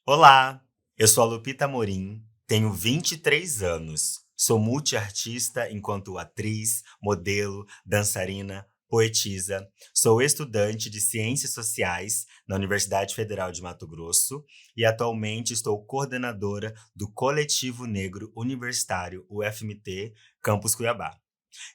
Olá, eu sou a Lupita Amorim, tenho 23 anos, sou multiartista enquanto atriz, modelo, dançarina, poetisa, sou estudante de Ciências Sociais na Universidade Federal de Mato Grosso e atualmente estou coordenadora do Coletivo Negro Universitário UFMT Campus Cuiabá.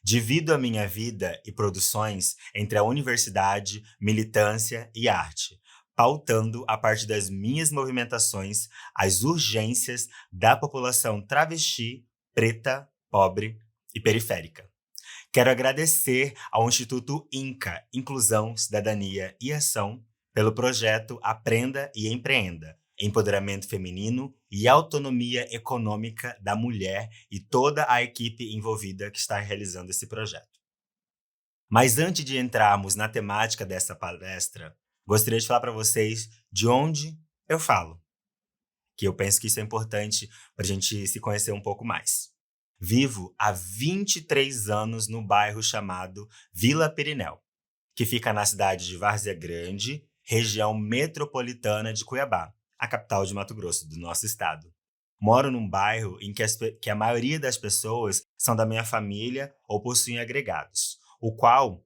Divido a minha vida e produções entre a universidade, militância e arte, pautando a partir das minhas movimentações as urgências da população travesti, preta, pobre e periférica. Quero agradecer ao Instituto INCA, Inclusão, Cidadania e Ação, pelo projeto Aprenda e Empreenda, empoderamento feminino e autonomia econômica da mulher e toda a equipe envolvida que está realizando esse projeto. Mas antes de entrarmos na temática dessa palestra, gostaria de falar para vocês de onde eu falo, que eu penso que isso é importante para a gente se conhecer um pouco mais. Vivo há 23 anos no bairro chamado Vila Perinel, que fica na cidade de Várzea Grande, região metropolitana de Cuiabá, a capital de Mato Grosso, do nosso estado. Moro num bairro em que a maioria das pessoas são da minha família ou possuem agregados, o qual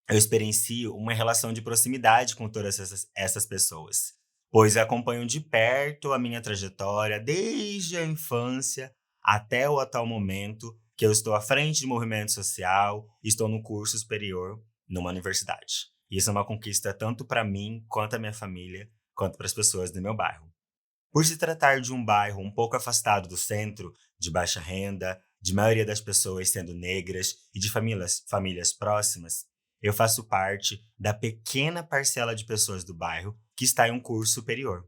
eu experiencio uma relação de proximidade com todas essas pessoas, pois acompanham de perto a minha trajetória desde a infância até o atual momento que eu estou à frente de movimento social e estou no curso superior numa universidade. Isso é uma conquista tanto para mim, quanto a minha família, quanto para as pessoas do meu bairro. Por se tratar de um bairro um pouco afastado do centro, de baixa renda, de maioria das pessoas sendo negras e de famílias próximas, eu faço parte da pequena parcela de pessoas do bairro que está em um curso superior.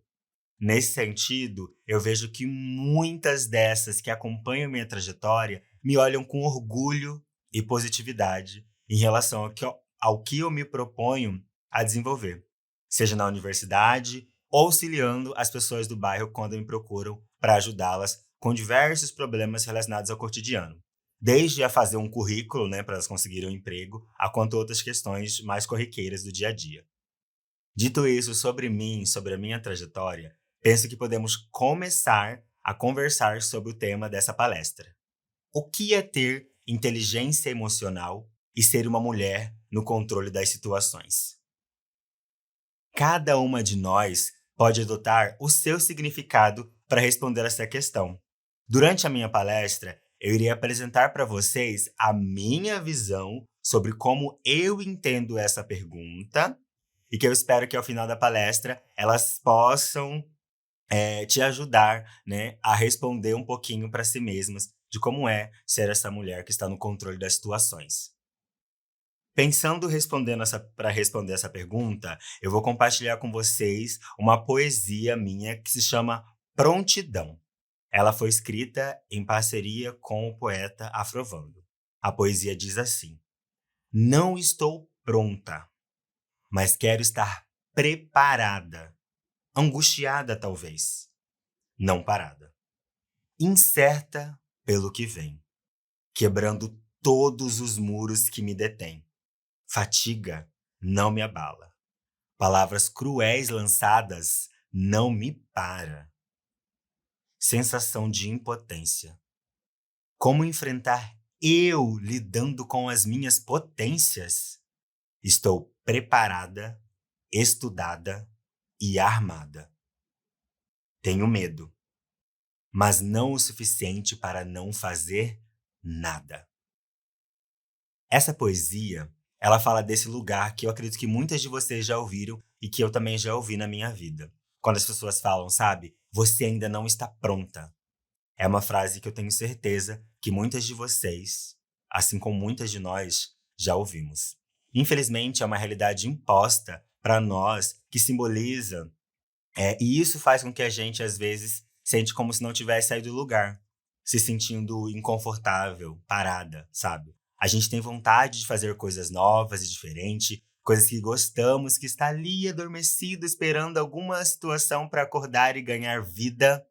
Nesse sentido, eu vejo que muitas dessas que acompanham minha trajetória me olham com orgulho e positividade em relação ao que eu me proponho a desenvolver, seja na universidade ou auxiliando as pessoas do bairro quando me procuram para ajudá-las com diversos problemas relacionados ao cotidiano. Desde a fazer um currículo, né, para elas conseguirem um emprego, a quanto outras questões mais corriqueiras do dia a dia. Dito isso sobre mim, sobre a minha trajetória, penso que podemos começar a conversar sobre o tema dessa palestra. O que é ter inteligência emocional e ser uma mulher no controle das situações? Cada uma de nós pode adotar o seu significado para responder essa questão. Durante a minha palestra, eu irei apresentar para vocês a minha visão sobre como eu entendo essa pergunta e que eu espero que ao final da palestra elas possam te ajudar, né, a responder um pouquinho para si mesmas de como é ser essa mulher que está no controle das situações. Pensando respondendo para responder essa pergunta, eu vou compartilhar com vocês uma poesia minha que se chama Prontidão. Ela foi escrita em parceria com o poeta Afrovando. A poesia diz assim: Não estou pronta, mas quero estar preparada, angustiada talvez, não parada, incerta pelo que vem, quebrando todos os muros que me detêm. Fatiga não me abala. Palavras cruéis lançadas não me para. Sensação de impotência. Como enfrentar eu lidando com as minhas potências? Estou preparada, estudada e armada. Tenho medo, mas não o suficiente para não fazer nada. Essa poesia, ela fala desse lugar que eu acredito que muitas de vocês já ouviram e que eu também já ouvi na minha vida. Quando as pessoas falam, sabe, você ainda não está pronta. É uma frase que eu tenho certeza que muitas de vocês, assim como muitas de nós, já ouvimos. Infelizmente, é uma realidade imposta para nós que simboliza, e isso faz com que a gente, às vezes, sente como se não tivesse saído do lugar, se sentindo inconfortável, parada, sabe? A gente tem vontade de fazer coisas novas e diferentes, coisas que gostamos, que está ali adormecido, esperando alguma situação para acordar e ganhar vida.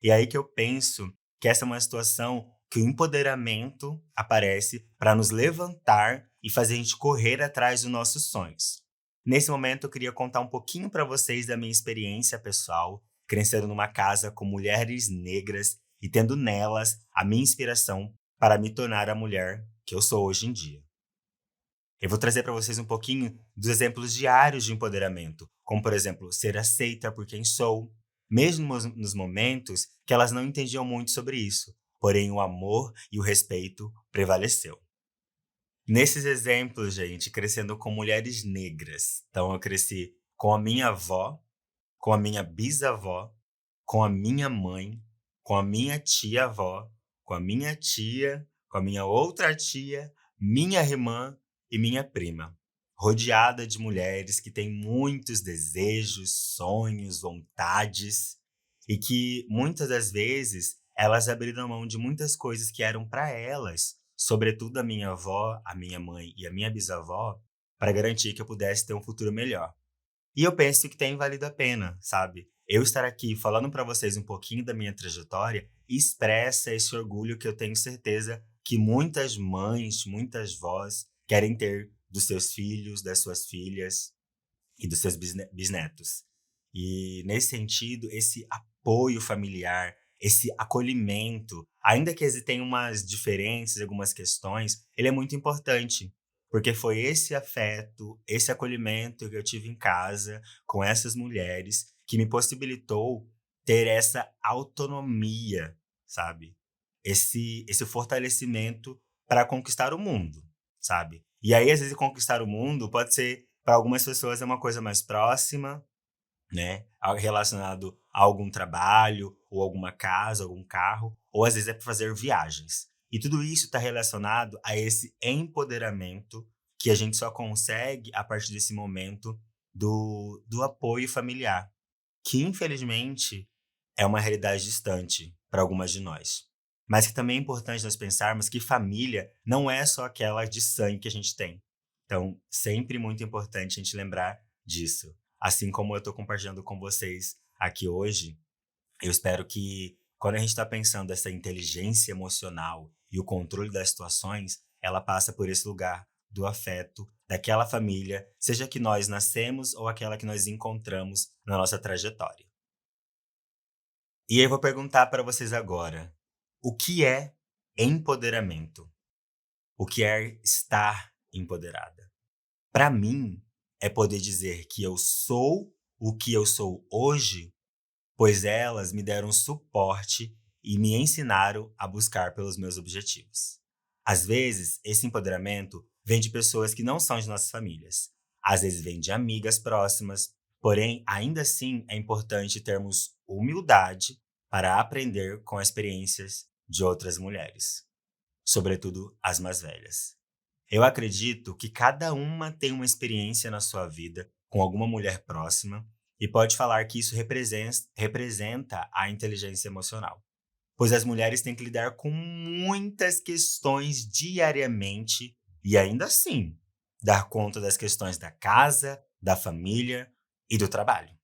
E aí que eu penso que essa é uma situação que o empoderamento aparece para nos levantar e fazer a gente correr atrás dos nossos sonhos. Nesse momento, eu queria contar um pouquinho para vocês da minha experiência pessoal crescendo numa casa com mulheres negras e tendo nelas a minha inspiração para me tornar a mulher que eu sou hoje em dia. Eu vou trazer para vocês um pouquinho dos exemplos diários de empoderamento, como, por exemplo, ser aceita por quem sou, mesmo nos momentos que elas não entendiam muito sobre isso, porém o amor e o respeito prevaleceu. Nesses exemplos, gente, crescendo com mulheres negras. Então, eu cresci com a minha avó, com a minha bisavó, com a minha mãe, com a minha tia-avó, com a minha tia, com a minha outra tia, minha irmã e minha prima. Rodeada de mulheres que têm muitos desejos, sonhos, vontades e que muitas das vezes elas abriram mão de muitas coisas que eram para elas, sobretudo a minha avó, a minha mãe e a minha bisavó, para garantir que eu pudesse ter um futuro melhor. E eu penso que tem valido a pena, sabe? Eu estar aqui falando para vocês um pouquinho da minha trajetória expressa esse orgulho que eu tenho certeza que muitas mães, muitas vós querem ter dos seus filhos, das suas filhas e dos seus bisnetos. E nesse sentido, esse apoio familiar, esse acolhimento, ainda que existem umas diferenças, algumas questões, ele é muito importante. Porque foi esse afeto, esse acolhimento que eu tive em casa com essas mulheres que me possibilitou ter essa autonomia, sabe? Esse fortalecimento para conquistar o mundo, sabe? E aí, às vezes, conquistar o mundo pode ser, para algumas pessoas, é uma coisa mais próxima, né? Relacionado a algum trabalho, ou alguma casa, algum carro, ou às vezes é para fazer viagens. E tudo isso está relacionado a esse empoderamento que a gente só consegue a partir desse momento do apoio familiar, que infelizmente é uma realidade distante para algumas de nós. Mas que também é importante nós pensarmos que família não é só aquela de sangue que a gente tem. Então, sempre muito importante a gente lembrar disso. Assim como eu estou compartilhando com vocês aqui hoje, eu espero que quando a gente está pensando essa inteligência emocional e o controle das situações, ela passa por esse lugar do afeto, daquela família, seja que nós nascemos ou aquela que nós encontramos na nossa trajetória. E eu vou perguntar para vocês agora, o que é empoderamento? O que é estar empoderada? Para mim, é poder dizer que eu sou o que eu sou hoje, pois elas me deram suporte e me ensinaram a buscar pelos meus objetivos. Às vezes, esse empoderamento vem de pessoas que não são de nossas famílias. Às vezes vem de amigas próximas, porém, ainda assim é importante termos humildade para aprender com as experiências de outras mulheres, sobretudo as mais velhas. Eu acredito que cada uma tem uma experiência na sua vida com alguma mulher próxima e pode falar que isso representa a inteligência emocional. Pois as mulheres têm que lidar com muitas questões diariamente e ainda assim dar conta das questões da casa, da família e do trabalho.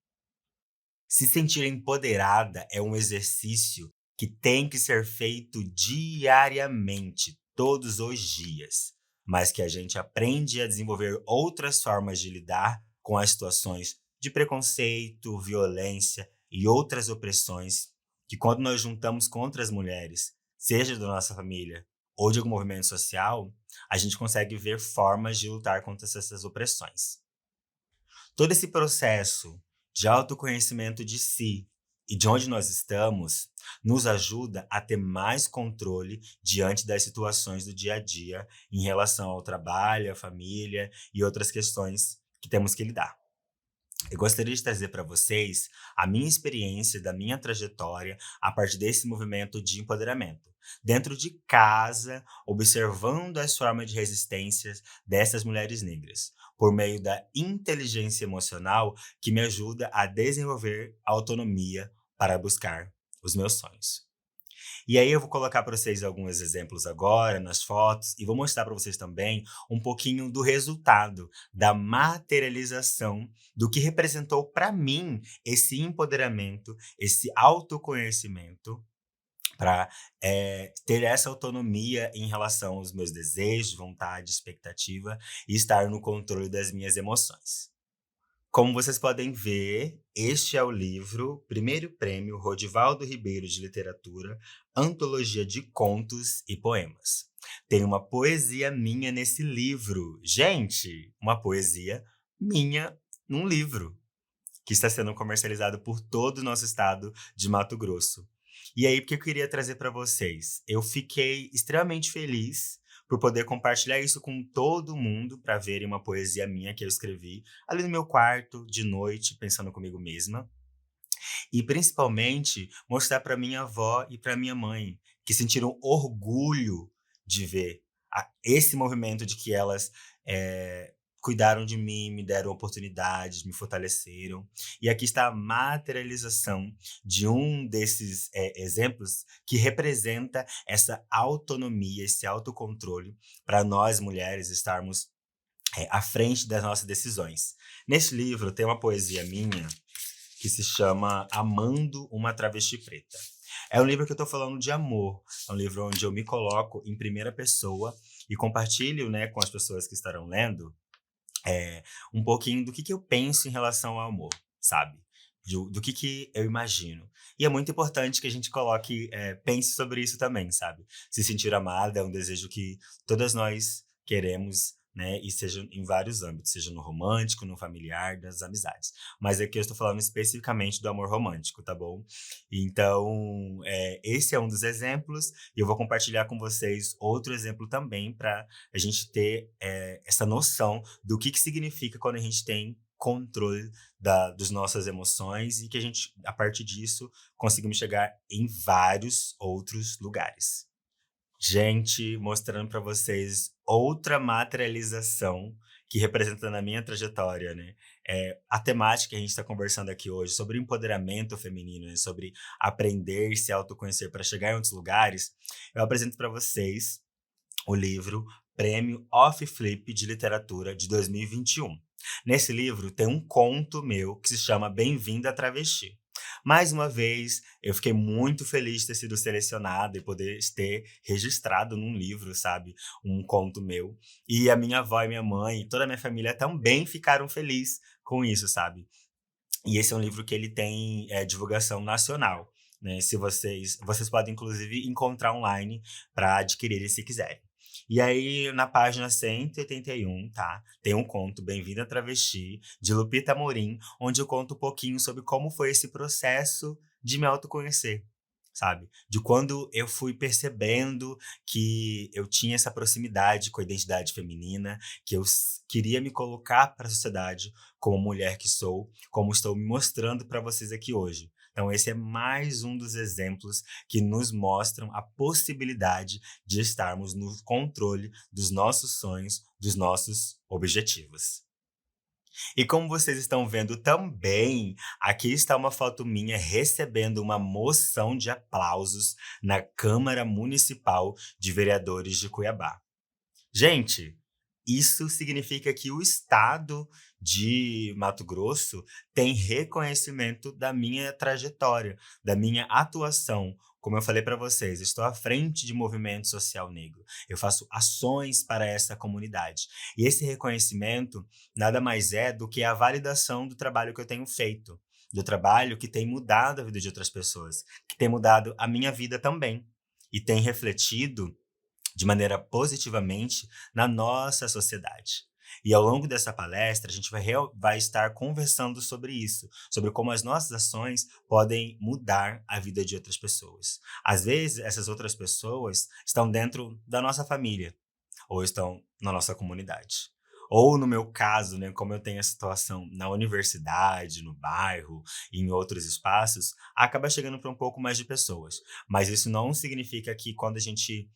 Se sentir empoderada é um exercício que tem que ser feito diariamente, todos os dias, mas que a gente aprende a desenvolver outras formas de lidar com as situações de preconceito, violência e outras opressões que, quando nós juntamos com outras mulheres, seja da nossa família ou de algum movimento social, a gente consegue ver formas de lutar contra essas opressões. Todo esse processo de autoconhecimento de si e de onde nós estamos nos ajuda a ter mais controle diante das situações do dia a dia em relação ao trabalho, à família e outras questões que temos que lidar. Eu gostaria de trazer para vocês a minha experiência da minha trajetória a partir desse movimento de empoderamento. Dentro de casa, observando as formas de resistências dessas mulheres negras, por meio da inteligência emocional que me ajuda a desenvolver autonomia para buscar os meus sonhos. E aí eu vou colocar para vocês alguns exemplos agora nas fotos e vou mostrar para vocês também um pouquinho do resultado, da materialização do que representou para mim esse empoderamento, esse autoconhecimento para ter essa autonomia em relação aos meus desejos, vontade, expectativa e estar no controle das minhas emoções. Como vocês podem ver, este é o livro Primeiro Prêmio Rodivaldo Ribeiro de Literatura, Antologia de Contos e Poemas. Tem uma poesia minha nesse livro. Gente, uma poesia minha num livro que está sendo comercializado por todo o nosso estado de Mato Grosso. E aí, o que eu queria trazer para vocês? Eu fiquei extremamente feliz por poder compartilhar isso com todo mundo, para verem uma poesia minha que eu escrevi ali no meu quarto, de noite, pensando comigo mesma. E principalmente mostrar para minha avó e para minha mãe, que sentiram orgulho de ver esse movimento de que elas cuidaram de mim, me deram oportunidades, me fortaleceram. E aqui está a materialização de um desses exemplos que representa essa autonomia, esse autocontrole para nós mulheres estarmos à frente das nossas decisões. Nesse livro tem uma poesia minha que se chama Amando uma Travesti Preta. É um livro que eu tô falando de amor. É um livro onde eu me coloco em primeira pessoa e compartilho, né, com as pessoas que estarão lendo um pouquinho do que eu penso em relação ao amor, sabe? Do que eu imagino. E é muito importante que a gente coloque, pense sobre isso também, sabe? Se sentir amada é um desejo que todas nós queremos, né? E seja em vários âmbitos, seja no romântico, no familiar, das amizades. Mas aqui eu estou falando especificamente do amor romântico, tá bom? Então, esse é um dos exemplos, e eu vou compartilhar com vocês outro exemplo também para a gente ter essa noção do que significa quando a gente tem controle das nossas emoções e que a gente, a partir disso, conseguimos chegar em vários outros lugares. Gente, mostrando para vocês outra materialização que representa na minha trajetória, né? A temática que a gente está conversando aqui hoje sobre empoderamento feminino, né? Sobre aprender e se autoconhecer para chegar em outros lugares, eu apresento para vocês o livro Prêmio Off Flip de Literatura de 2021. Nesse livro tem um conto meu que se chama Bem-vinda Travesti. Mais uma vez, eu fiquei muito feliz de ter sido selecionado e poder ter registrado num livro, sabe? Um conto meu. E a minha avó e minha mãe e toda a minha família também ficaram felizes com isso, sabe? E esse é um livro que ele tem divulgação nacional, né? Se vocês podem inclusive encontrar online para adquirir se quiserem. E aí, na página 181, tá? Tem um conto, Bem-vinda Travesti, de Lupita Morim, onde eu conto um pouquinho sobre como foi esse processo de me autoconhecer, sabe? De quando eu fui percebendo que eu tinha essa proximidade com a identidade feminina, que eu queria me colocar para a sociedade como mulher que sou, como estou me mostrando para vocês aqui hoje. Então, esse é mais um dos exemplos que nos mostram a possibilidade de estarmos no controle dos nossos sonhos, dos nossos objetivos. E como vocês estão vendo também, aqui está uma foto minha recebendo uma moção de aplausos na Câmara Municipal de Vereadores de Cuiabá. Gente, isso significa que o estado de Mato Grosso tem reconhecimento da minha trajetória, da minha atuação. Como eu falei para vocês, estou à frente de movimento social negro. Eu faço ações para essa comunidade. E esse reconhecimento nada mais é do que a validação do trabalho que eu tenho feito, do trabalho que tem mudado a vida de outras pessoas, que tem mudado a minha vida também e tem refletido de maneira positivamente na nossa sociedade. E ao longo dessa palestra, a gente vai estar conversando sobre isso, sobre como as nossas ações podem mudar a vida de outras pessoas. Às vezes, essas outras pessoas estão dentro da nossa família, ou estão na nossa comunidade. Ou no meu caso, né, como eu tenho a situação na universidade, no bairro e em outros espaços, acaba chegando para um pouco mais de pessoas. Mas isso não significa que quando a gente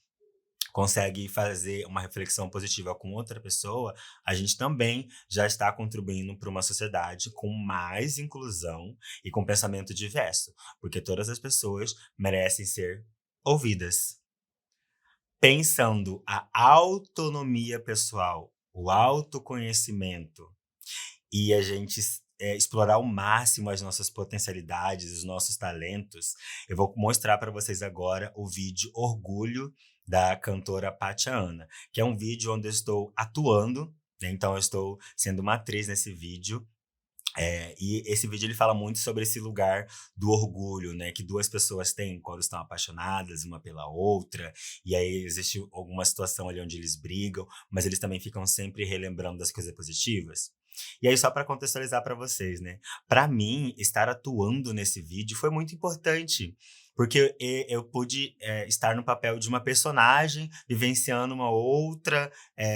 consegue fazer uma reflexão positiva com outra pessoa, a gente também já está contribuindo para uma sociedade com mais inclusão e com pensamento diverso, porque todas as pessoas merecem ser ouvidas. Pensando a autonomia pessoal, o autoconhecimento e a gente explorar ao máximo as nossas potencialidades, os nossos talentos, eu vou mostrar para vocês agora o vídeo Orgulho da cantora Pátia Ana, que é um vídeo onde eu estou atuando, né? Então eu estou sendo uma atriz nesse vídeo, E esse vídeo ele fala muito sobre esse lugar do orgulho, né, que 2 pessoas têm quando estão apaixonadas uma pela outra, e aí existe alguma situação ali onde eles brigam, mas eles também ficam sempre relembrando das coisas positivas. E aí só para contextualizar para vocês, né, para mim estar atuando nesse vídeo foi muito importante, porque eu pude, estar no papel de uma personagem vivenciando uma outra,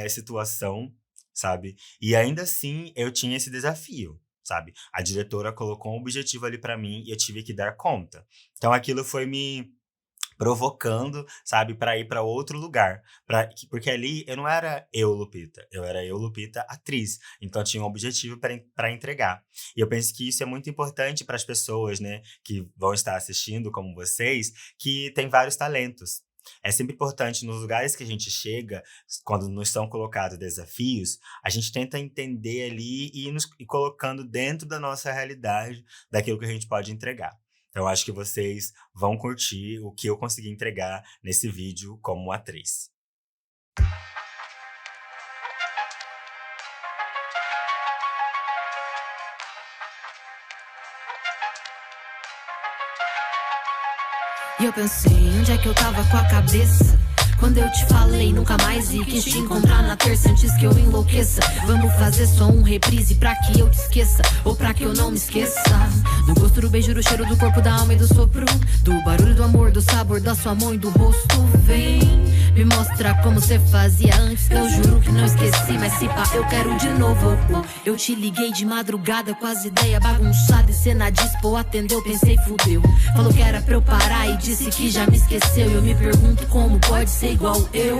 situação, sabe. E ainda assim eu tinha esse desafio, sabe. A diretora colocou um objetivo ali pra mim e eu tive que dar conta. Então aquilo foi me provocando, sabe, pra ir pra outro lugar, porque ali eu não era eu, Lupita, eu era eu, Lupita, atriz, então tinha um objetivo pra entregar. E eu penso que isso é muito importante para as pessoas, né, que vão estar assistindo como vocês, que têm vários talentos. É sempre importante nos lugares que a gente chega, quando nos são colocados desafios, a gente tenta entender ali e ir nos e colocando dentro da nossa realidade, daquilo que a gente pode entregar. Então acho que vocês vão curtir o que eu consegui entregar nesse vídeo como atriz. E eu pensei, onde é que eu tava com a cabeça? Quando eu te falei nunca mais e quis te encontrar na terça antes que eu enlouqueça. Vamos fazer só um reprise pra que eu te esqueça, ou pra que eu não me esqueça. Do gosto do beijo, do cheiro do corpo, da alma e do sopro, do barulho do amor, do sabor da sua mão e do rosto. Vem, me mostra como cê fazia antes. Eu juro que não esqueci, mas se pá, eu quero de novo. Eu te liguei de madrugada com as ideias bagunçadas e cê na dispo atendeu, pensei fudeu. Falou que era pra eu parar e disse que já me esqueceu. E eu me pergunto como pode ser igual eu.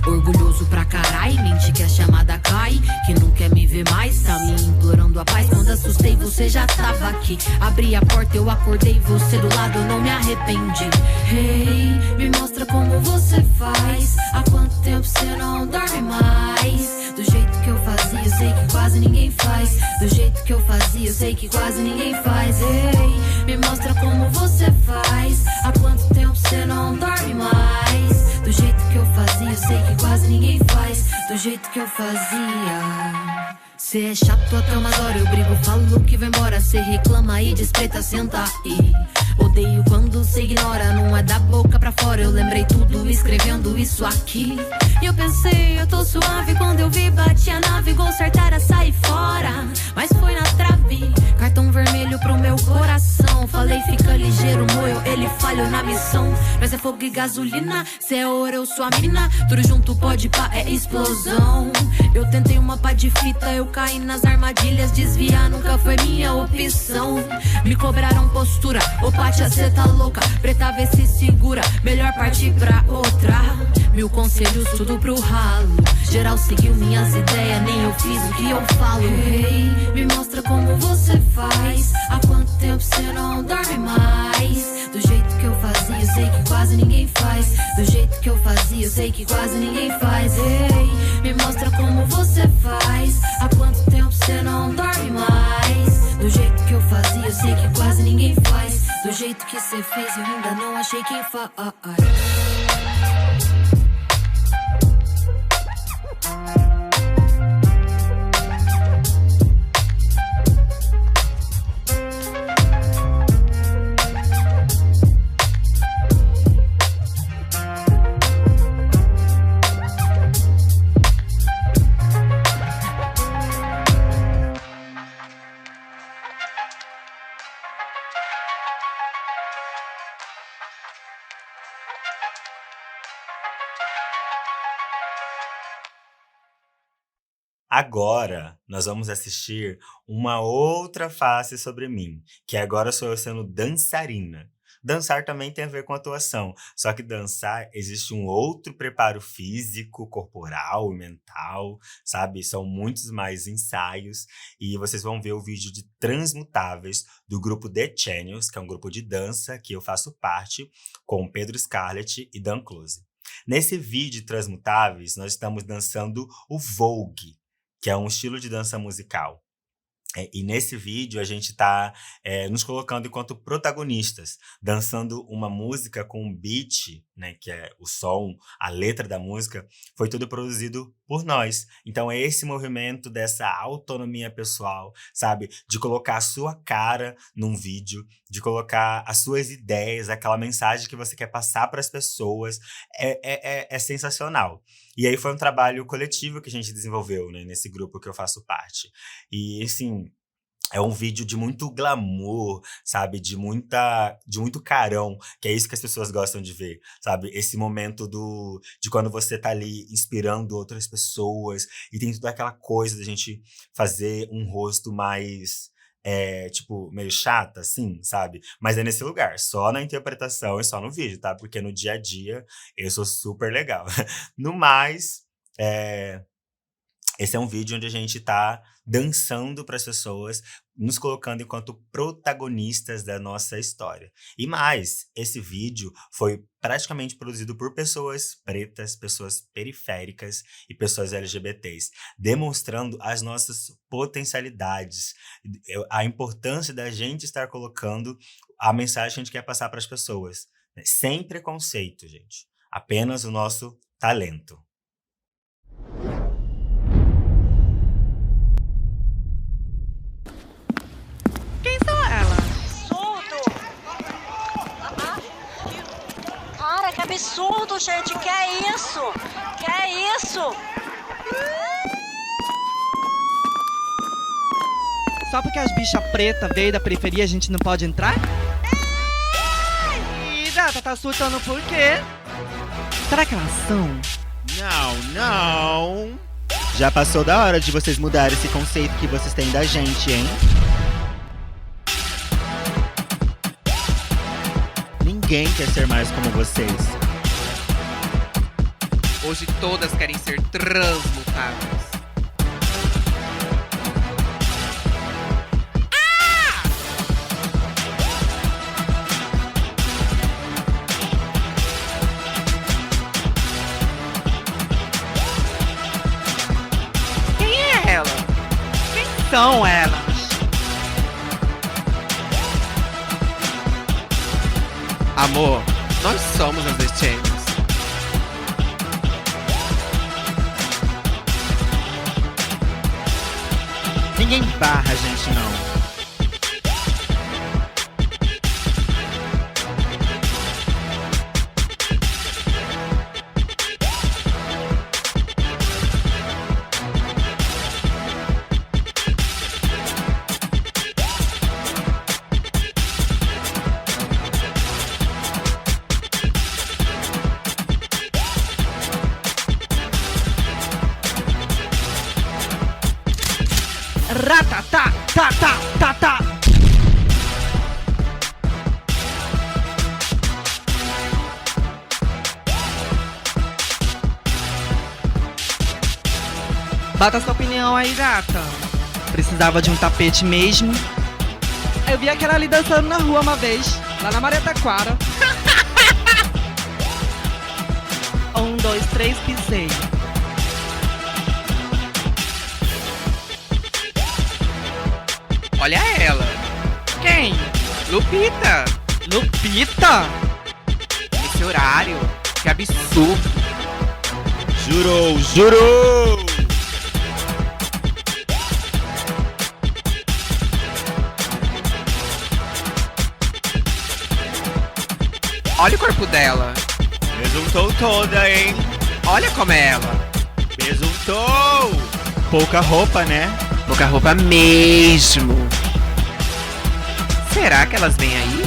Orgulhoso pra carai, mente que a chamada cai, que não quer me ver mais, tá me implorando a paz. Quando assustei você já tava aqui, abri a porta, eu acordei você do lado, eu não me arrependi. Hey, me mostra como você faz, há quanto tempo você não dorme mais? Do jeito que eu fazia, eu sei que quase ninguém faz. Do jeito que eu fazia, eu sei que quase ninguém faz. Hey, me mostra como você faz, há quanto tempo você não dorme mais? Do jeito que eu fazia, eu sei que quase ninguém faz. Do jeito que eu fazia. Cê é chato até umas horas, eu brigo, falo que vai embora. Cê reclama e despreita, senta aí. Odeio quando cê ignora, não é da boca pra fora. Eu lembrei tudo escrevendo isso aqui. E eu pensei, eu tô suave, quando eu vi bati a nave, gol certera, saí fora, mas foi na trave. Cartão vermelho pro meu coração, falei fica ligeiro, moio, ele falhou na missão. Nós é fogo e gasolina, cê é ouro, eu sou a mina, tudo junto pode pá, é explosão. Eu tentei uma pá de fita, eu caí nas armadilhas, desviar nunca foi minha opção. Me cobraram postura, opa tia cê tá louca, preta vê se segura, melhor partir pra outra. Mil conselhos, tudo pro ralo, geral seguiu minhas ideias, nem eu fiz o que eu falo. Hey, me mostra como você faz, há quanto tempo cê não dorme mais? Do jeito que eu fazia, eu sei que quase ninguém faz. Do jeito que eu fazia, eu sei que quase ninguém faz. Hey, me mostra como você faz, há quanto tempo cê não dorme mais? Do jeito que eu fazia, eu sei que quase ninguém faz. Do jeito que cê fez, eu ainda não achei quem faz. Agora, nós vamos assistir uma outra face sobre mim, que agora sou eu sendo dançarina. Dançar também tem a ver com atuação, só que dançar existe um outro preparo físico, corporal e mental, sabe? São muitos mais ensaios e vocês vão ver o vídeo de Transmutáveis do grupo The Channels, que é um grupo de dança que eu faço parte, com Pedro Scarlett e Dan Close. Nesse vídeo de Transmutáveis, nós estamos dançando o Vogue, que é um estilo de dança musical. E nesse vídeo a gente tá nos colocando enquanto protagonistas, dançando uma música com um beat, né, que é o som, a letra da música, foi tudo produzido por nós. Então é esse movimento dessa autonomia pessoal, sabe? De colocar a sua cara num vídeo, de colocar as suas ideias, aquela mensagem que você quer passar para as pessoas, é sensacional. E aí foi um trabalho coletivo que a gente desenvolveu, né, nesse grupo que eu faço parte. E, assim, é um vídeo de muito glamour, sabe? De muito carão, que é isso que as pessoas gostam de ver, sabe? Esse momento de quando você tá ali inspirando outras pessoas e tem toda aquela coisa da gente fazer um rosto mais, tipo, meio chata, assim, sabe? Mas é nesse lugar, só na interpretação e só no vídeo, tá? Porque no dia a dia eu sou super legal. No mais, é, esse é um vídeo onde a gente tá dançando para as pessoas, nos colocando enquanto protagonistas da nossa história. E mais, esse vídeo foi praticamente produzido por pessoas pretas, pessoas periféricas e pessoas LGBTs, demonstrando as nossas potencialidades, a importância da gente estar colocando a mensagem que a gente quer passar para as pessoas, né? Sem preconceito, gente. Apenas o nosso talento. Quem são elas? Absurdo! Cara, que absurdo, gente! Que é isso? Que é isso? Só porque as bichas pretas veio da periferia a gente não pode entrar? Ih, Data, tá surtando por quê? Será que elas são? Não. Já passou da hora de vocês mudarem esse conceito que vocês têm da gente, hein? Ninguém quer ser mais como vocês. Hoje todas querem ser transmutáveis. Quem é ela? Quem são elas? Amor, nós somos as The Chambers. Ninguém barra a gente, não. Ratatá, tá, tá, tá, tá. Bota sua opinião aí, gata. Precisava de um tapete mesmo? Eu vi aquela ali dançando na rua uma vez, lá na Maria Taquara. 1, 2, 3, pisei. Olha ela. Quem? Lupita. Lupita? Esse horário. Que absurdo. Jurou! Olha o corpo dela. Besuntou toda, hein? Olha como é ela. Besuntou! Pouca roupa, né? Pouca roupa mesmo. Será que elas vêm aí?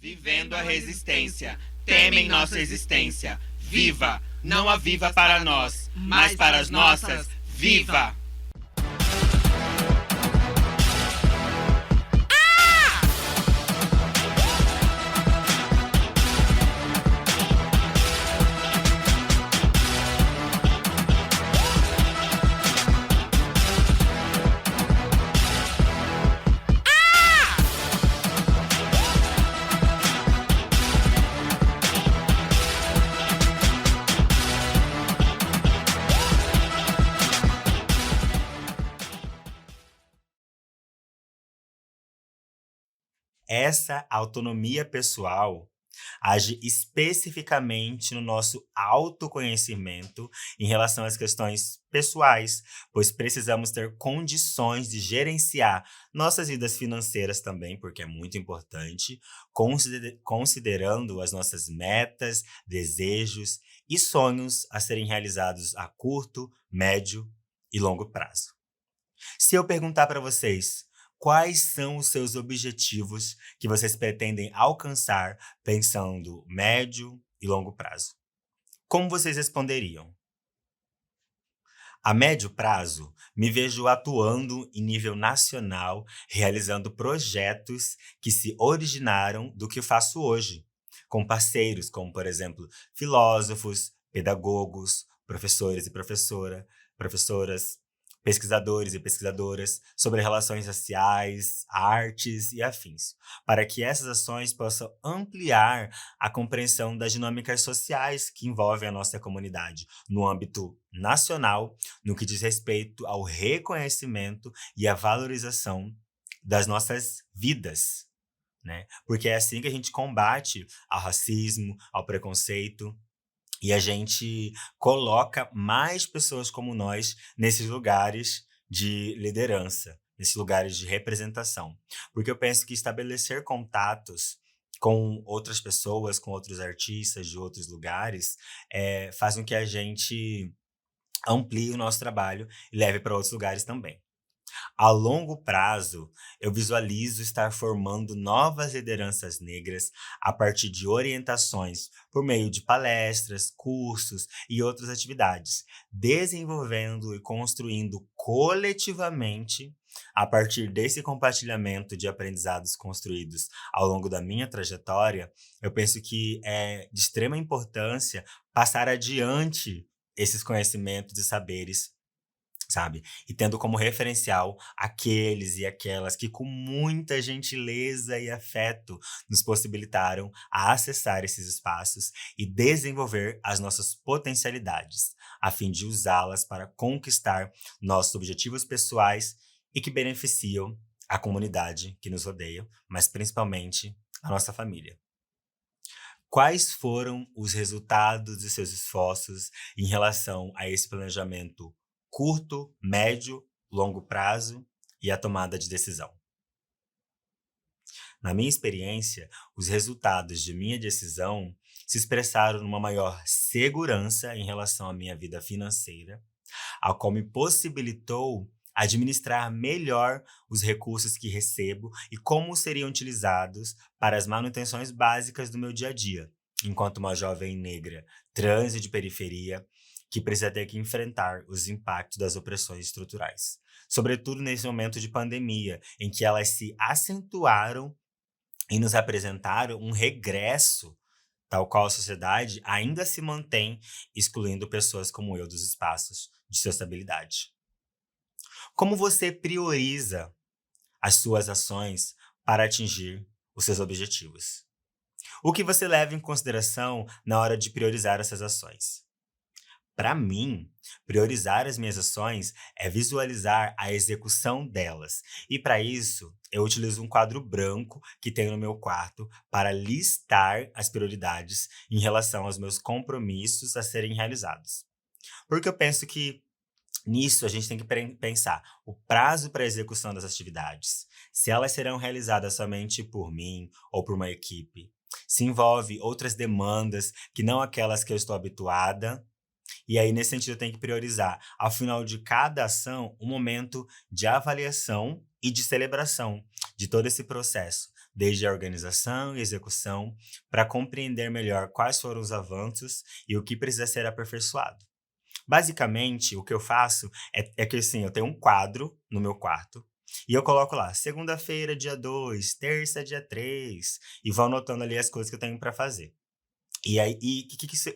Vivendo a resistência, temem nossa existência. Viva! Não a viva para nós, mas para as nossas, viva! Essa autonomia pessoal age especificamente no nosso autoconhecimento em relação às questões pessoais, pois precisamos ter condições de gerenciar nossas vidas financeiras também, porque é muito importante, considerando as nossas metas, desejos e sonhos a serem realizados a curto, médio e longo prazo. Se eu perguntar para vocês quais são os seus objetivos que vocês pretendem alcançar pensando médio e longo prazo, como vocês responderiam? A médio prazo, me vejo atuando em nível nacional, realizando projetos que se originaram do que faço hoje, com parceiros como, por exemplo, filósofos, pedagogos, professores e professoras, pesquisadores e pesquisadoras sobre relações raciais, artes e afins, para que essas ações possam ampliar a compreensão das dinâmicas sociais que envolvem a nossa comunidade no âmbito nacional, no que diz respeito ao reconhecimento e à valorização das nossas vidas, né? Porque é assim que a gente combate ao racismo, ao preconceito, e a gente coloca mais pessoas como nós nesses lugares de liderança, nesses lugares de representação. Porque eu penso que estabelecer contatos com outras pessoas, com outros artistas de outros lugares, faz com que a gente amplie o nosso trabalho e leve para outros lugares também. A longo prazo, eu visualizo estar formando novas lideranças negras a partir de orientações por meio de palestras, cursos e outras atividades, desenvolvendo e construindo coletivamente, a partir desse compartilhamento de aprendizados construídos ao longo da minha trajetória. Eu penso que é de extrema importância passar adiante esses conhecimentos e saberes, sabe? E tendo como referencial aqueles e aquelas que, com muita gentileza e afeto, nos possibilitaram a acessar esses espaços e desenvolver as nossas potencialidades, a fim de usá-las para conquistar nossos objetivos pessoais e que beneficiam a comunidade que nos rodeia, mas principalmente a nossa família. Quais foram os resultados de seus esforços em relação a esse planejamento curto, médio, longo prazo e a tomada de decisão? Na minha experiência, os resultados de minha decisão se expressaram numa maior segurança em relação à minha vida financeira, ao qual me possibilitou administrar melhor os recursos que recebo e como seriam utilizados para as manutenções básicas do meu dia a dia, enquanto uma jovem negra trans e de periferia que precisa ter que enfrentar os impactos das opressões estruturais. Sobretudo nesse momento de pandemia, em que elas se acentuaram e nos apresentaram um regresso, tal qual a sociedade ainda se mantém excluindo pessoas como eu dos espaços de sociabilidade. Como você prioriza as suas ações para atingir os seus objetivos? O que você leva em consideração na hora de priorizar essas ações? Para mim, priorizar as minhas ações é visualizar a execução delas. E para isso, eu utilizo um quadro branco que tenho no meu quarto para listar as prioridades em relação aos meus compromissos a serem realizados. Porque eu penso que nisso a gente tem que pensar o prazo para a execução das atividades, se elas serão realizadas somente por mim ou por uma equipe, se envolve outras demandas que não aquelas que eu estou habituada. E aí, nesse sentido, eu tenho que priorizar, ao final de cada ação, um momento de avaliação e de celebração de todo esse processo, desde a organização e execução, para compreender melhor quais foram os avanços e o que precisa ser aperfeiçoado. Basicamente, o que eu faço é que, assim, eu tenho um quadro no meu quarto e eu coloco lá, segunda-feira, dia 2, terça, dia 3, e vou anotando ali as coisas que eu tenho para fazer. E aí,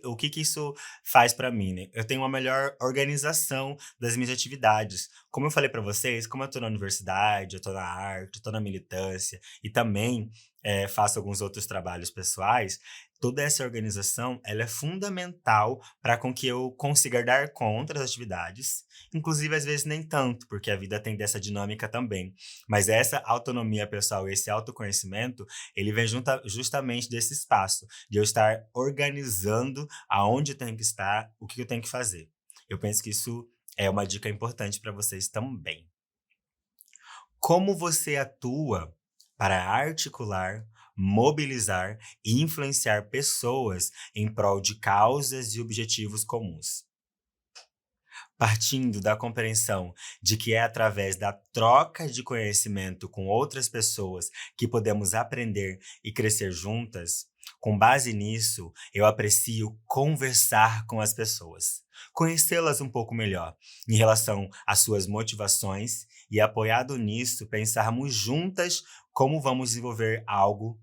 o que isso faz para mim, né? Eu tenho uma melhor organização das minhas atividades. Como eu falei para vocês, como eu tô na universidade, eu tô na arte, eu tô na militância, e também faço alguns outros trabalhos pessoais, toda essa organização ela é fundamental para com que eu consiga dar conta das atividades, inclusive às vezes nem tanto, porque a vida tem dessa dinâmica também. Mas essa autonomia pessoal, esse autoconhecimento, ele vem justamente desse espaço, de eu estar organizando aonde eu tenho que estar, o que eu tenho que fazer. Eu penso que isso é uma dica importante para vocês também. Como você atua para articular, mobilizar e influenciar pessoas em prol de causas e objetivos comuns? Partindo da compreensão de que é através da troca de conhecimento com outras pessoas que podemos aprender e crescer juntas, com base nisso, eu aprecio conversar com as pessoas, conhecê-las um pouco melhor em relação às suas motivações e, apoiado nisso, pensarmos juntas como vamos desenvolver algo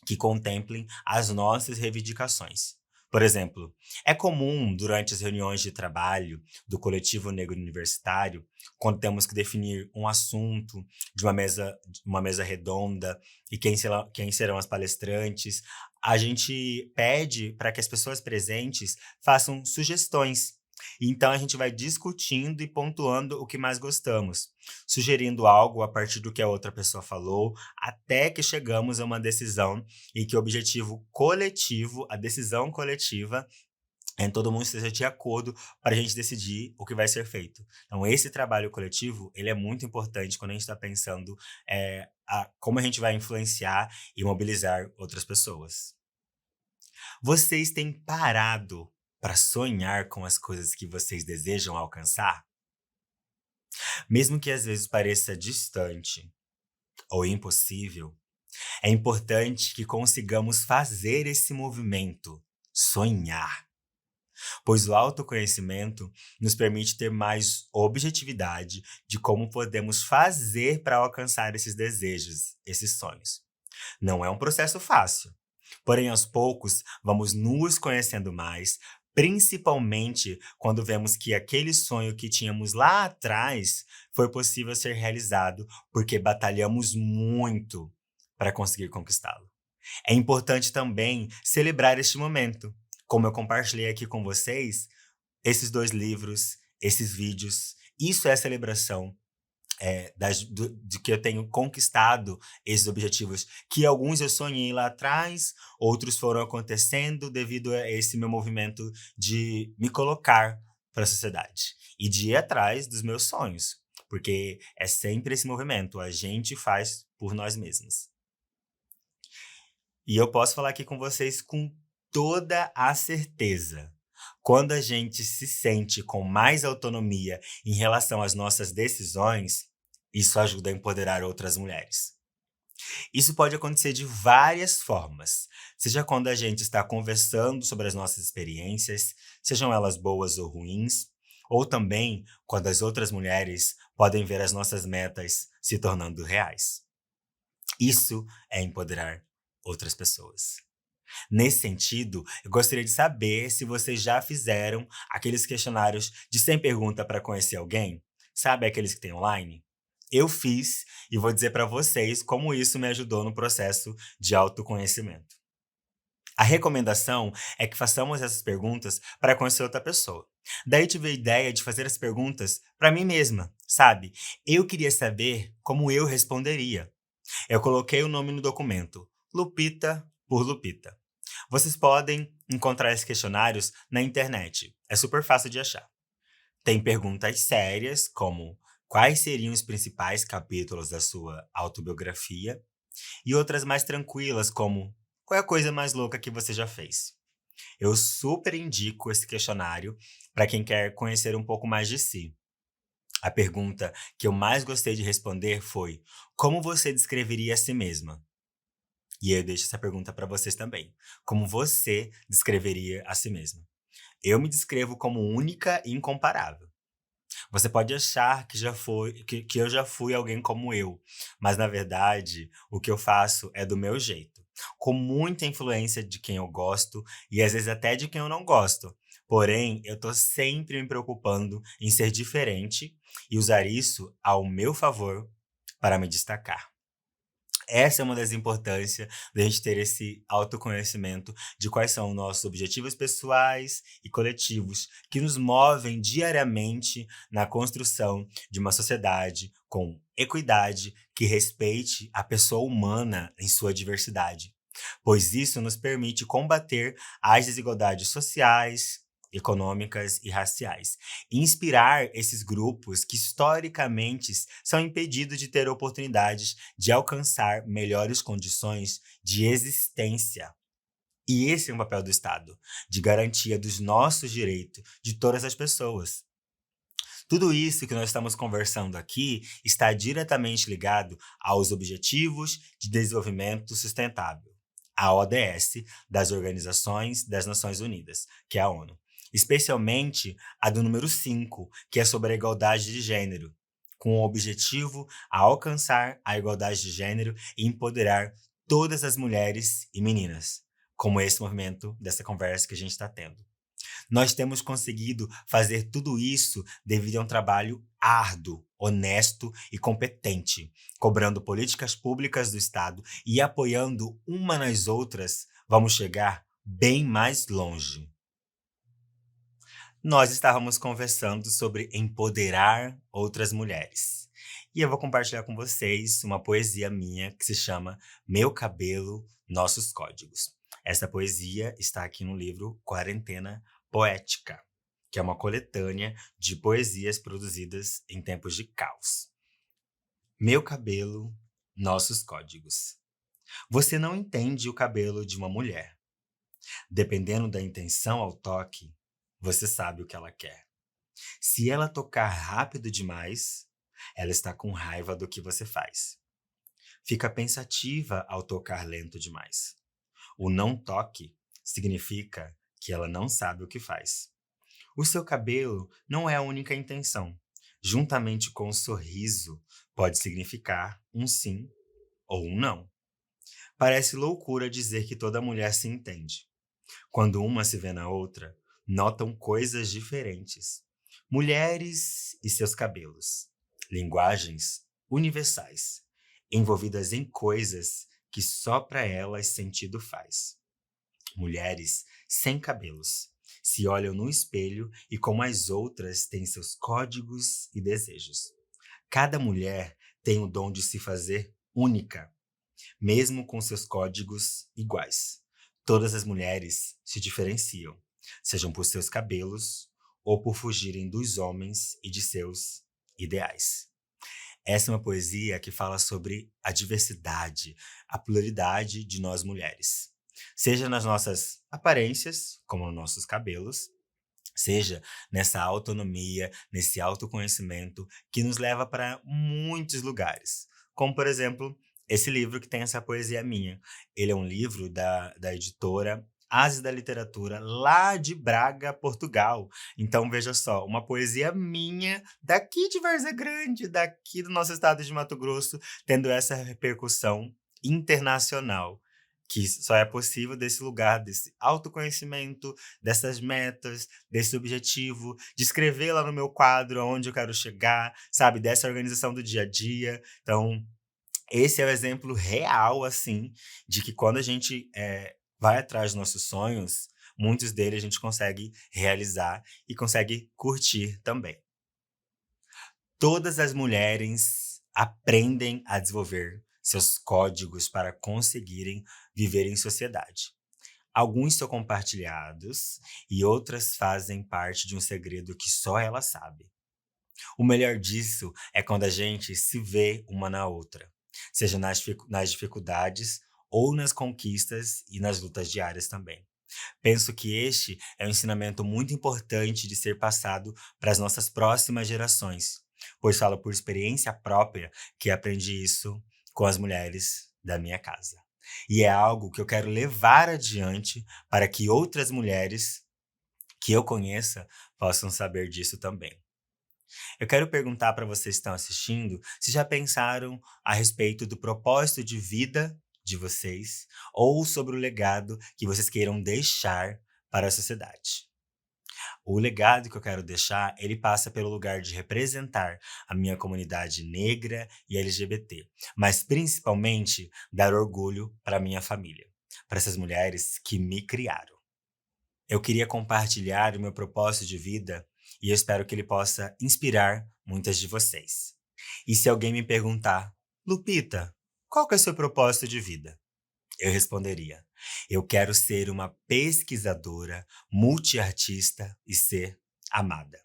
que contemplem as nossas reivindicações. Por exemplo, é comum, durante as reuniões de trabalho do Coletivo Negro Universitário, quando temos que definir um assunto de uma mesa redonda e quem serão as palestrantes, a gente pede para que as pessoas presentes façam sugestões. Então, a gente vai discutindo e pontuando o que mais gostamos, sugerindo algo a partir do que a outra pessoa falou, até que chegamos a uma decisão e que o objetivo coletivo, a decisão coletiva, todo mundo esteja de acordo para a gente decidir o que vai ser feito. Então, esse trabalho coletivo, ele é muito importante quando a gente está pensando como a gente vai influenciar e mobilizar outras pessoas. Vocês têm parado para sonhar com as coisas que vocês desejam alcançar? Mesmo que às vezes pareça distante ou impossível, é importante que consigamos fazer esse movimento, sonhar. Pois o autoconhecimento nos permite ter mais objetividade de como podemos fazer para alcançar esses desejos, esses sonhos. Não é um processo fácil, porém aos poucos vamos nos conhecendo mais, principalmente quando vemos que aquele sonho que tínhamos lá atrás foi possível ser realizado porque batalhamos muito para conseguir conquistá-lo. É importante também celebrar este momento, como eu compartilhei aqui com vocês, esses 2 livros, esses vídeos. Isso é celebração de que eu tenho conquistado esses objetivos, que alguns eu sonhei lá atrás, outros foram acontecendo devido a esse meu movimento de me colocar para a sociedade e de ir atrás dos meus sonhos, porque é sempre esse movimento, a gente faz por nós mesmos. E eu posso falar aqui com vocês com toda a certeza. Quando a gente se sente com mais autonomia em relação às nossas decisões, isso ajuda a empoderar outras mulheres. Isso pode acontecer de várias formas, seja quando a gente está conversando sobre as nossas experiências, sejam elas boas ou ruins, ou também quando as outras mulheres podem ver as nossas metas se tornando reais. Isso é empoderar outras pessoas. Nesse sentido, eu gostaria de saber se vocês já fizeram aqueles questionários de 100 perguntas para conhecer alguém. Sabe aqueles que tem online? Eu fiz e vou dizer para vocês como isso me ajudou no processo de autoconhecimento. A recomendação é que façamos essas perguntas para conhecer outra pessoa. Daí tive a ideia de fazer as perguntas para mim mesma, sabe? Eu queria saber como eu responderia. Eu coloquei o nome no documento, Lupita por Lupita. Vocês podem encontrar esses questionários na internet. É super fácil de achar. Tem perguntas sérias, como quais seriam os principais capítulos da sua autobiografia, e outras mais tranquilas, como qual é a coisa mais louca que você já fez. Eu super indico esse questionário para quem quer conhecer um pouco mais de si. A pergunta que eu mais gostei de responder foi: como você descreveria a si mesma? E eu deixo essa pergunta para vocês também. Como você descreveria a si mesma? Eu me descrevo como única e incomparável. Você pode achar que eu já fui alguém como eu, mas na verdade o que eu faço é do meu jeito, com muita influência de quem eu gosto e às vezes até de quem eu não gosto. Porém, eu tô sempre me preocupando em ser diferente e usar isso ao meu favor para me destacar. Essa é uma das importâncias da gente ter esse autoconhecimento de quais são os nossos objetivos pessoais e coletivos que nos movem diariamente na construção de uma sociedade com equidade que respeite a pessoa humana em sua diversidade, pois isso nos permite combater as desigualdades sociais, econômicas e raciais. E inspirar esses grupos que historicamente são impedidos de ter oportunidades de alcançar melhores condições de existência. E esse é o papel do Estado, de garantia dos nossos direitos de todas as pessoas. Tudo isso que nós estamos conversando aqui está diretamente ligado aos Objetivos de Desenvolvimento Sustentável, a ODS, das Organizações das Nações Unidas, que é a ONU. Especialmente a do número 5, que é sobre a igualdade de gênero, com o objetivo a alcançar a igualdade de gênero e empoderar todas as mulheres e meninas, como esse movimento dessa conversa que a gente está tendo. Nós temos conseguido fazer tudo isso devido a um trabalho árduo, honesto e competente, cobrando políticas públicas do Estado e apoiando uma nas outras, vamos chegar bem mais longe. Nós estávamos conversando sobre empoderar outras mulheres. E eu vou compartilhar com vocês uma poesia minha que se chama Meu Cabelo, Nossos Códigos. Essa poesia está aqui no livro Quarentena Poética, que é uma coletânea de poesias produzidas em tempos de caos. Meu cabelo, nossos códigos. Você não entende o cabelo de uma mulher. Dependendo da intenção ao toque, você sabe o que ela quer. Se ela tocar rápido demais, ela está com raiva do que você faz. Fica pensativa ao tocar lento demais. O não toque significa que ela não sabe o que faz. O seu cabelo não é a única intenção. Juntamente com o sorriso, pode significar um sim ou um não. Parece loucura dizer que toda mulher se entende. Quando uma se vê na outra, notam coisas diferentes. Mulheres e seus cabelos. Linguagens universais, envolvidas em coisas que só para elas sentido faz. Mulheres sem cabelos se olham no espelho e, como as outras, têm seus códigos e desejos. Cada mulher tem o dom de se fazer única, mesmo com seus códigos iguais. Todas as mulheres se diferenciam, sejam por seus cabelos ou por fugirem dos homens e de seus ideais. Essa é uma poesia que fala sobre a diversidade, a pluralidade de nós mulheres. Seja nas nossas aparências, como nos nossos cabelos, seja nessa autonomia, nesse autoconhecimento que nos leva para muitos lugares. Como, por exemplo, esse livro que tem essa poesia minha. Ele é um livro da editora Ases da Literatura, lá de Braga, Portugal. Então, veja só, uma poesia minha, daqui de Várzea Grande, daqui do nosso estado de Mato Grosso, tendo essa repercussão internacional, que só é possível desse lugar, desse autoconhecimento, dessas metas, desse objetivo, de escrever lá no meu quadro aonde eu quero chegar, sabe, dessa organização do dia a dia. Então, esse é o exemplo real, assim, de que quando a gente vai atrás dos nossos sonhos, muitos deles a gente consegue realizar e consegue curtir também. Todas as mulheres aprendem a desenvolver seus códigos para conseguirem viver em sociedade. Alguns são compartilhados e outras fazem parte de um segredo que só ela sabe. O melhor disso é quando a gente se vê uma na outra, seja nas dificuldades ou nas conquistas e nas lutas diárias também. Penso que este é um ensinamento muito importante de ser passado para as nossas próximas gerações, pois falo por experiência própria que aprendi isso com as mulheres da minha casa. E é algo que eu quero levar adiante para que outras mulheres que eu conheça possam saber disso também. Eu quero perguntar para vocês que estão assistindo se já pensaram a respeito do propósito de vida de vocês ou sobre o legado que vocês queiram deixar para a sociedade. O legado que eu quero deixar, ele passa pelo lugar de representar a minha comunidade negra e LGBT, mas principalmente dar orgulho para minha família, para essas mulheres que me criaram. Eu queria compartilhar o meu propósito de vida e eu espero que ele possa inspirar muitas de vocês. E se alguém me perguntar, Lupita, qual que é o seu propósito de vida? Eu responderia: eu quero ser uma pesquisadora, multiartista e ser amada.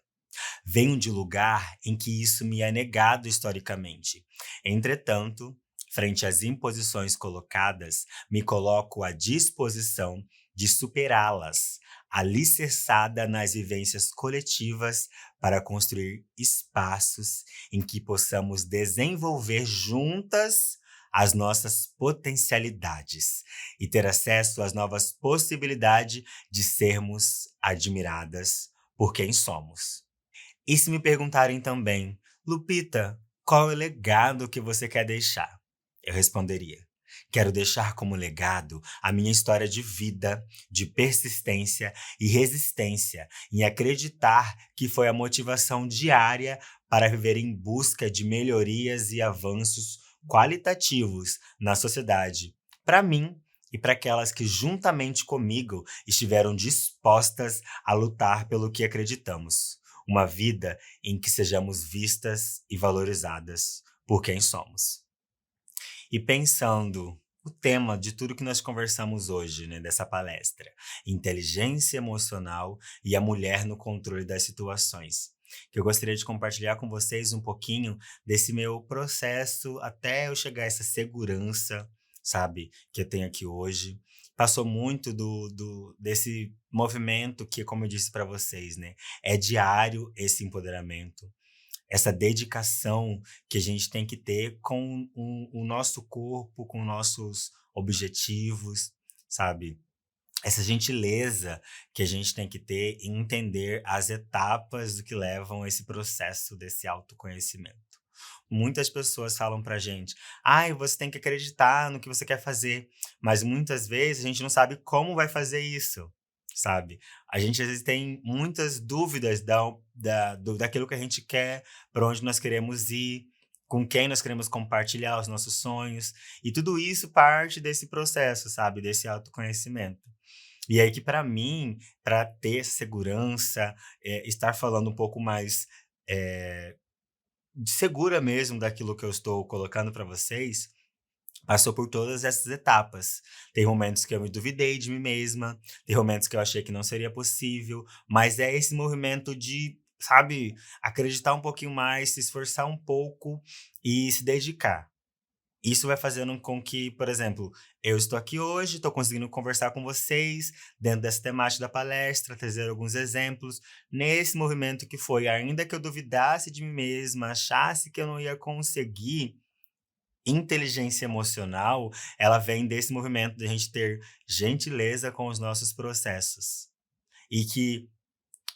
Venho de um lugar em que isso me é negado historicamente. Entretanto, frente às imposições colocadas, me coloco à disposição de superá-las, alicerçada nas vivências coletivas para construir espaços em que possamos desenvolver juntas as nossas potencialidades e ter acesso às novas possibilidades de sermos admiradas por quem somos. E se me perguntarem também, Lupita, qual é o legado que você quer deixar? Eu responderia: quero deixar como legado a minha história de vida, de persistência e resistência, em acreditar que foi a motivação diária para viver em busca de melhorias e avanços qualitativos na sociedade, para mim e para aquelas que juntamente comigo estiveram dispostas a lutar pelo que acreditamos. Uma vida em que sejamos vistas e valorizadas por quem somos. E pensando o tema de tudo que nós conversamos hoje, né, dessa palestra, inteligência emocional e a mulher no controle das situações, que eu gostaria de compartilhar com vocês um pouquinho desse meu processo até eu chegar a essa segurança, sabe, que eu tenho aqui hoje. Passou muito desse movimento que, como eu disse para vocês, né, é diário esse empoderamento, essa dedicação que a gente tem que ter com o nosso corpo, com nossos objetivos, sabe? Essa gentileza que a gente tem que ter em entender as etapas do que levam a esse processo desse autoconhecimento. Muitas pessoas falam pra gente, ai, você tem que acreditar no que você quer fazer, mas muitas vezes a gente não sabe como vai fazer isso, sabe? A gente às vezes tem muitas dúvidas daquilo que a gente quer, para onde nós queremos ir, com quem nós queremos compartilhar os nossos sonhos, e tudo isso parte desse processo, sabe? Desse autoconhecimento. E aí que para mim, para ter segurança, estar falando um pouco mais segura mesmo daquilo que eu estou colocando para vocês, passou por todas essas etapas. Tem momentos que eu me duvidei de mim mesma, tem momentos que eu achei que não seria possível, mas é esse movimento de, sabe, acreditar um pouquinho mais, se esforçar um pouco e se dedicar. Isso vai fazendo com que, por exemplo, eu estou aqui hoje, estou conseguindo conversar com vocês dentro dessa temática da palestra, trazer alguns exemplos nesse movimento que foi, ainda que eu duvidasse de mim mesma, achasse que eu não ia conseguir, inteligência emocional, ela vem desse movimento de a gente ter gentileza com os nossos processos. E que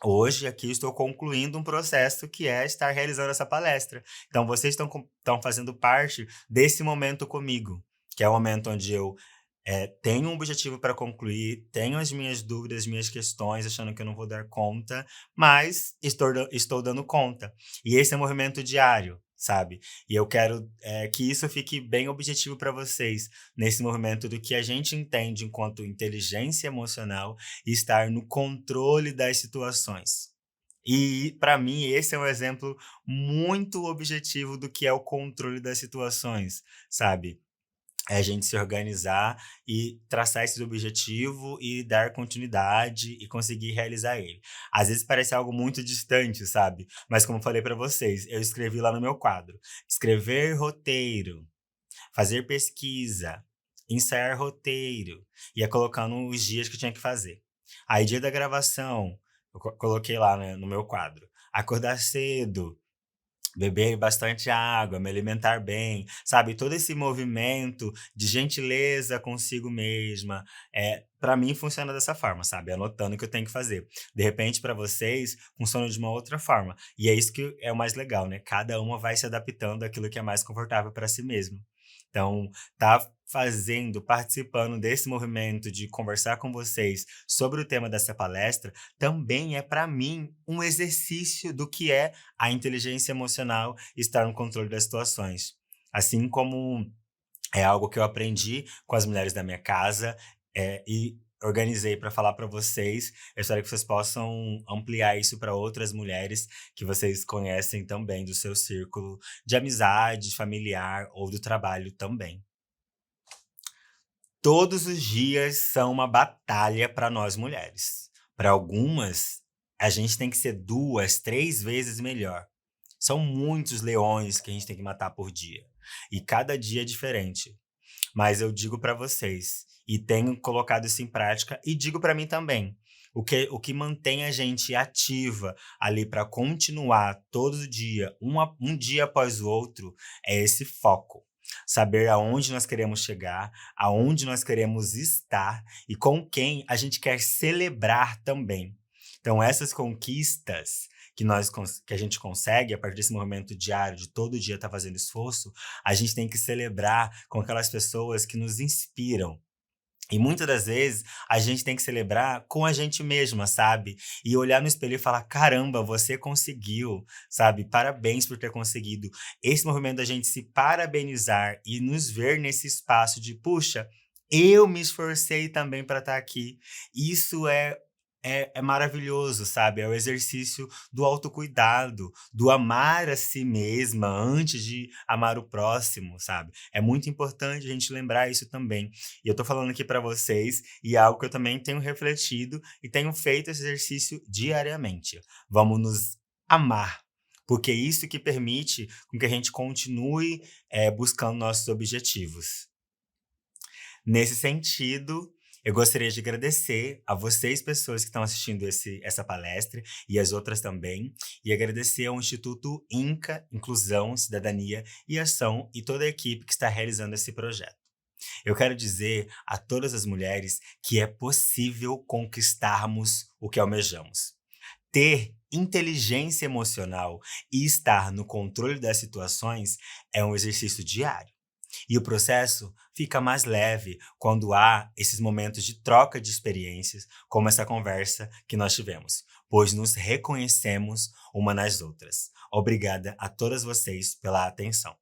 hoje aqui estou concluindo um processo que é estar realizando essa palestra. Então vocês estão fazendo parte desse momento comigo, que é o momento onde eu tenho um objetivo para concluir, tenho as minhas dúvidas, as minhas questões, achando que eu não vou dar conta, mas estou dando conta. E esse é um movimento diário, sabe? E eu quero que isso fique bem objetivo para vocês, nesse movimento do que a gente entende enquanto inteligência emocional e estar no controle das situações. E, para mim, esse é um exemplo muito objetivo do que é o controle das situações, sabe? É a gente se organizar e traçar esse objetivo e dar continuidade e conseguir realizar ele. Às vezes parece algo muito distante, sabe? Mas como eu falei para vocês, eu escrevi lá no meu quadro: escrever roteiro, fazer pesquisa, ensaiar roteiro. Ia colocando os dias que eu tinha que fazer. Aí, dia da gravação, eu coloquei lá, né, no meu quadro: acordar cedo, beber bastante água, me alimentar bem, sabe? Todo esse movimento de gentileza consigo mesma, para mim funciona dessa forma, sabe? Anotando o que eu tenho que fazer. De repente, para vocês, funciona de uma outra forma. E é isso que é o mais legal, né? Cada uma vai se adaptando àquilo que é mais confortável para si mesma. Então, tá participando desse movimento de conversar com vocês sobre o tema dessa palestra, também é para mim um exercício do que é a inteligência emocional e estar no controle das situações. Assim como é algo que eu aprendi com as mulheres da minha casa, e organizei para falar para vocês. Eu espero que vocês possam ampliar isso para outras mulheres que vocês conhecem também do seu círculo de amizade, familiar ou do trabalho também. Todos os dias são uma batalha para nós mulheres. Para algumas, a gente tem que ser 2, 3 vezes melhor. São muitos leões que a gente tem que matar por dia. E cada dia é diferente. Mas eu digo para vocês, e tenho colocado isso em prática, e digo para mim também, o que mantém a gente ativa ali para continuar todo dia, um dia após o outro, é esse foco. Saber aonde nós queremos chegar, aonde nós queremos estar e com quem a gente quer celebrar também. Então, essas conquistas que a gente consegue a partir desse movimento diário, de todo dia estar fazendo esforço, a gente tem que celebrar com aquelas pessoas que nos inspiram. E muitas das vezes a gente tem que celebrar com a gente mesma, sabe? E olhar no espelho e falar: caramba, você conseguiu, sabe? Parabéns por ter conseguido. Esse movimento da gente se parabenizar e nos ver nesse espaço de, puxa, eu me esforcei também para estar aqui. Isso é maravilhoso, sabe? É o exercício do autocuidado, do amar a si mesma antes de amar o próximo, sabe? É muito importante a gente lembrar isso também. E eu tô falando aqui para vocês, e é algo que eu também tenho refletido e tenho feito esse exercício diariamente. Vamos nos amar, porque é isso que permite com que a gente continue buscando nossos objetivos. Nesse sentido, eu gostaria de agradecer a vocês, pessoas que estão assistindo essa palestra, e as outras também, e agradecer ao Instituto INCA, Inclusão, Cidadania e Ação, e toda a equipe que está realizando esse projeto. Eu quero dizer a todas as mulheres que é possível conquistarmos o que almejamos. Ter inteligência emocional e estar no controle das situações é um exercício diário. E o processo fica mais leve quando há esses momentos de troca de experiências, como essa conversa que nós tivemos, pois nos reconhecemos uma nas outras. Obrigada a todas vocês pela atenção.